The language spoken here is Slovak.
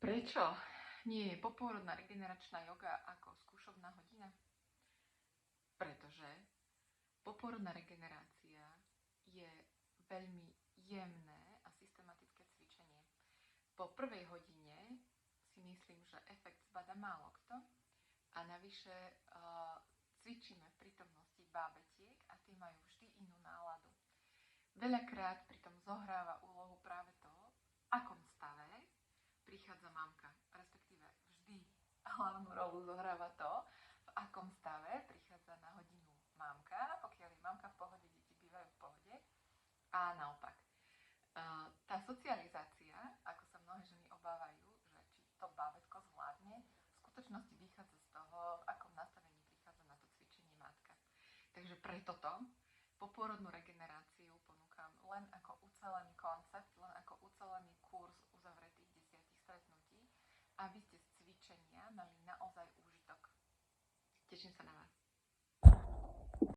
Prečo nie je popôrodná regeneračná joga ako skúšobná hodina? Pretože popôrodná regenerácia je veľmi jemné a systematické cvičenie. Po prvej hodine si myslím, že efekt zbada málo kto a navyše cvičíme v prítomnosti bábetiek a tie majú vždy inú náladu. Veľakrát pritom zohráva úlohu práve to, v akom stave prichádza mamka, respektíve vždy hlavnú rolu zohráva to, v akom stave prichádza na hodinu mamka, pokiaľ je mamka v pohode, deti bývajú v pohode a naopak. Tá socializácia, ako sa mnohé ženy obávajú, že či to bábätko zvládne, v skutočnosti vychádza z toho, v akom nastavení prichádza na to cvičenie matka. Takže preto to popôrodnú regeneráciu ponúkam len ako ucelený koncept, len ako ucelený kurz uzavretých 10 stretnutí, aby ste z cvičenia mali naozaj úžitok. Teším sa na vás.